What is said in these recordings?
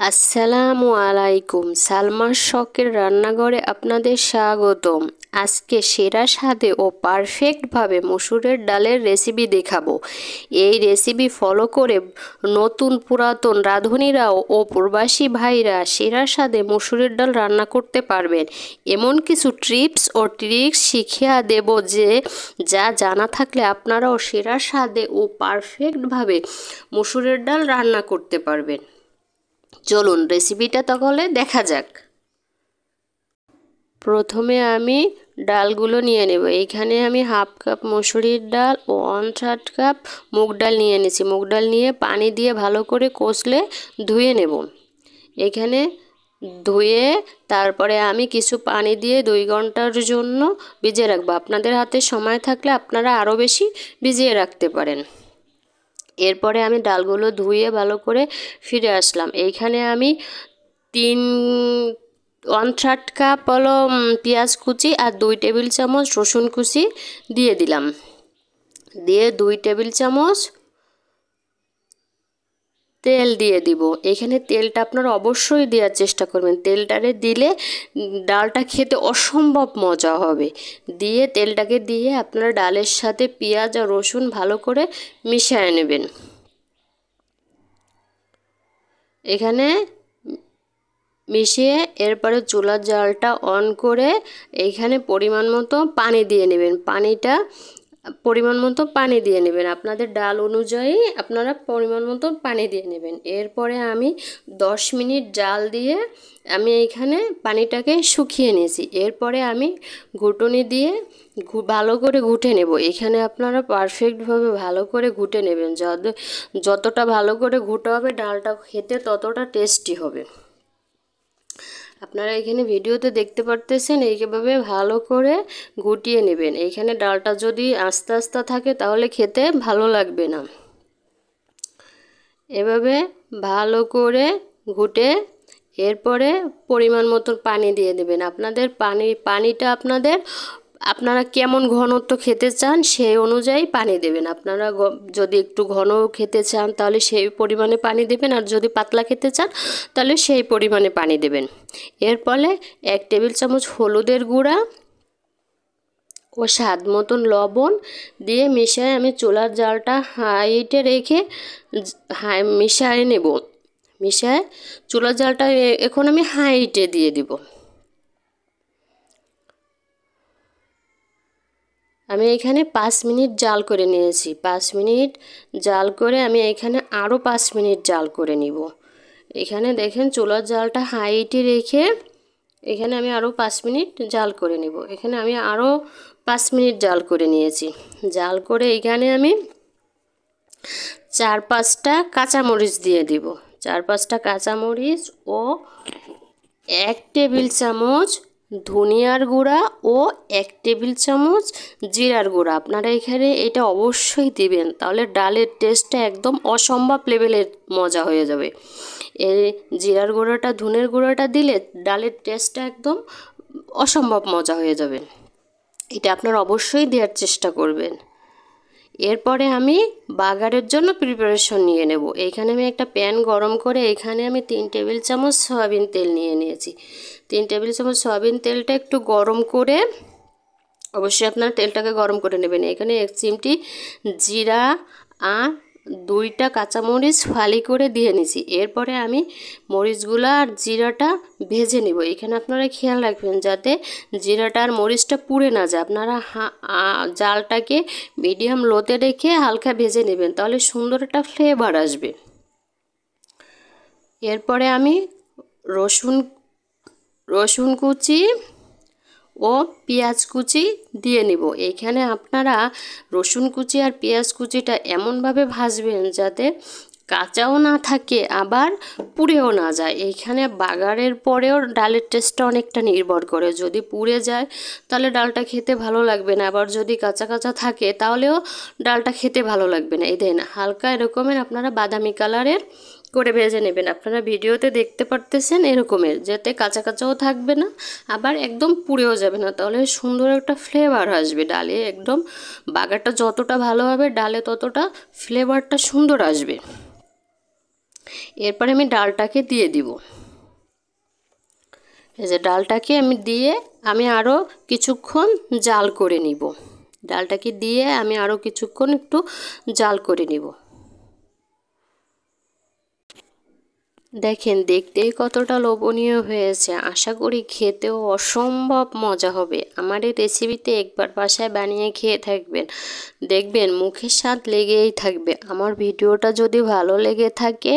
আসসালামু আলাইকুম। সালমার শখের রান্নাঘরে আপনাদের স্বাগতম। আজকে সেরা স্বাদে ও পারফেক্টভাবে মসুরের ডালের রেসিপি দেখাবো। এই রেসিপি ফলো করে নতুন পুরাতন রাঁধুনিরাও ও প্রবাসী ভাইরা সেরা স্বাদে মসুরের ডাল রান্না করতে পারবেন। এমন কিছু টিপস ও ট্রিক্স শিখিয়ে দেব যে যা জানা থাকলে আপনারাও সেরা স্বাদে ও পারফেক্টভাবে মসুরের ডাল রান্না করতে পারবেন। চলুন রেসিপিটা তাহলে দেখা যাক। প্রথমে আমি ডালগুলো নিয়ে নেব। এইখানে আমি হাফ কাপ মসুরির ডাল ও 1/3 কাপ মুগ ডাল নিয়ে নিয়েছি। মুগ ডাল নিয়ে পানি দিয়ে ভালো করে কষলে ধুয়ে নেব। এখানে ধুয়ে তারপরে আমি কিছু পানি দিয়ে 2 ঘন্টার জন্য ভিজিয়ে রাখবো। আপনাদের হাতে সময় থাকলে আপনারা আরও বেশি ভিজিয়ে রাখতে পারেন। এরপরে আমি ডালগুলো ধুয়ে ভালো করে ফিরে আসলাম। এইখানে আমি 1/3 কাপ হলো পেঁয়াজ কুচি আর 2 টেবিল চামচ রসুন কুচি দিয়ে দিলাম। দিয়ে 2 টেবিল চামচ তেল দিয়ে দিব। এখানে তেলটা আপনারা অবশ্যই দেওয়ার চেষ্টা করবেন। তেলটারে দিলে ডালটা খেতে অসম্ভব মজা হবে। দিয়ে তেলটাকে দিয়ে আপনারা ডালের সাথে পেঁয়াজ আর রসুন ভালো করে মিশিয়ে নেবেন। এখানে মিশিয়ে এরপরে চুলার জালটা অন করে এইখানে পরিমাণ মতো পানি দিয়ে নেবেন। পরিমাণ মতো পানি দিয়ে নেবেন। আপনাদের ডাল অনুযায়ী আপনারা পরিমাণ মতো পানি দিয়ে নেবেন। এরপরে আমি 10 মিনিট জাল দিয়ে আমি এইখানে পানিটাকে শুকিয়ে নিয়েছি। এরপরে আমি ঘুটুনি দিয়ে ভালো করে ঘুটে নেব। এখানে আপনারা পারফেক্টভাবে ভালো করে ঘুটে নেবেন। যতটা ভালো করে ঘুটা হবে ডালটা খেতে ততটা টেস্টি হবে। আপনারা এখানে ভিডিওতে দেখতে পারতেছেন এইভাবে ভালো করে ঘুটিয়ে নেবেন। এইখানে ডালটা যদি আস্তে আস্তে থাকে তাহলে খেতে ভালো লাগবে না। এভাবে ভালো করে ঘুটে এরপরে পরিমাণ মতো পানি দিয়ে দেবেন। আপনাদের পানিটা আপনারা কেমন ঘনত্ব খেতে চান সেই অনুযায়ী পানি দেবেন। আপনারা যদি একটু ঘন খেতে চান তাহলে সেই পরিমাণে পানি দেবেন, আর যদি পাতলা খেতে চান তাহলে সেই পরিমাণে পানি দেবেন। এর ফলে 1 টেবিল চামচ হলুদের গুঁড়া ও স্বাদ মতন লবণ দিয়ে মিশিয়ে আমি চুলার জালটা হাইটে রেখে মিশিয়ে নেব। মিশিয়ে চুলার জালটা এখন আমি হাইটে দিয়ে দিব। আমি এখানে 5 মিনিট জাল করে নিয়েছি। 5 মিনিট জাল করে আমি এখানে আরও 5 মিনিট জাল করে নিব। এখানে দেখেন চুলার জালটা হাইটে রেখে এখানে আমি আরও 5 মিনিট জাল করে নিব। এখানে আমি আরও 5 মিনিট জাল করে নিয়েছি। জাল করে এখানে আমি 4-5টা কাঁচামরিচ দিয়ে দিব। 4-5টা কাঁচামরিচ ও 1 টেবিল চামচ ধনিয়ার গুঁড়া ও 1 টেবিল চামচ জিরার গুঁড়া। আপনারা এখানে এটা অবশ্যই দিবেন, তাহলে ডালের টেস্টটা একদম অসম্ভব লেভেলের মজা হয়ে যাবে। এই জিরার গুঁড়োটা ধনের গুঁড়োটা দিলে ডালের টেস্টটা একদম অসম্ভব মজা হয়ে যাবে। এটা আপনারা অবশ্যই দেওয়ার চেষ্টা করবেন। এরপরে আমি বাগারের জন্য প্রিপারেশন নিয়ে নেব। এইখানে আমি একটা প্যান গরম করে এখানে আমি 3 টেবিল চামচ সয়াবিন তেল নিয়ে নিয়েছি। 3 টেবিল চামচ সয়াবিন তেলটা একটু গরম করে অবশ্যই আপনারা তেলটাকে গরম করে নেবেন। এখানে 1 চিমটি জিরা আর 2টা কাঁচামরিচ ফালি করে দিয়ে নিয়েছি। এরপরে আমি মরিচগুলো আর জিরাটা ভেজে নেব। এখানে আপনারা খেয়াল রাখবেন যাতে জিরাটা আর মরিচটা পুড়ে না যায়। আপনারা জালটাকে মিডিয়াম লোতে রেখে হালকা ভেজে নেবেন, তাহলে সুন্দর একটা ফ্লেভার আসবে। এরপরে আমি রসুন কুচি ও পেঁয়াজ কুচি দিয়ে নিব। এখানে আপনারা রসুন কুচি আর পেঁয়াজ কুচিটা এমনভাবে ভাজবেন যাতে কাঁচাও না থাকে আবার পুড়েও না যায়। এইখানে বাগারের পরেও ডালের টেস্টটা অনেকটা নির্ভর করে। যদি পুড়ে যায় তাহলে ডালটা খেতে ভালো লাগবে না, আবার যদি কাঁচা কাঁচা থাকে তাহলেও ডালটা খেতে ভালো লাগবে না। এই দেন হালকা এরকমের আপনারা বাদামি কালারের করে ভেজে নেবেন। আপনারা ভিডিওতে দেখতে পারতেছেন এরকমের, যাতে কাঁচা কাঁচাও থাকবে না আবার একদম পুড়েও যাবে না, তাহলে সুন্দর একটা ফ্লেভার আসবে ডালে। একদম বাগারটা যতটা ভালো হবে ডালে ততটা ফ্লেভারটা সুন্দর আসবে। এরপরে আমি ডালটাকে দিয়ে দিব। এই যে ডালটাকে আমি দিয়ে আমি আরও কিছুক্ষণ জাল করে নিব। ডালটাকে দিয়ে আমি আরও কিছুক্ষণ একটু জাল করে নিব। দেখেন দেখতেই কতটা লোভনীয় হয়েছে, আশা করি খেতেও অসম্ভব মজা হবে। আমার এই রেসিপিতে একবার বাসায় বানিয়ে খেয়ে থাকবেন, দেখবেন মুখের স্বাদ লেগেই থাকবে। আমার ভিডিওটা যদি ভালো লেগে থাকে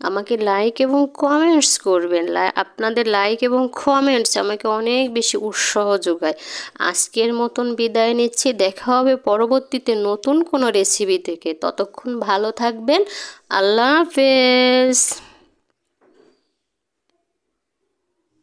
আমাকে লাইক এবং কমেন্টস করবেন। আপনাদের লাইক এবং কমেন্টস আমাকে অনেক বেশি উৎসাহ যোগায়। আজকের মতন বিদায় নিচ্ছি, দেখা হবে পরবর্তীতে নতুন কোনো রেসিপি থেকে। ততক্ষণ ভালো থাকবেন, আল্লাহ হাফেজ।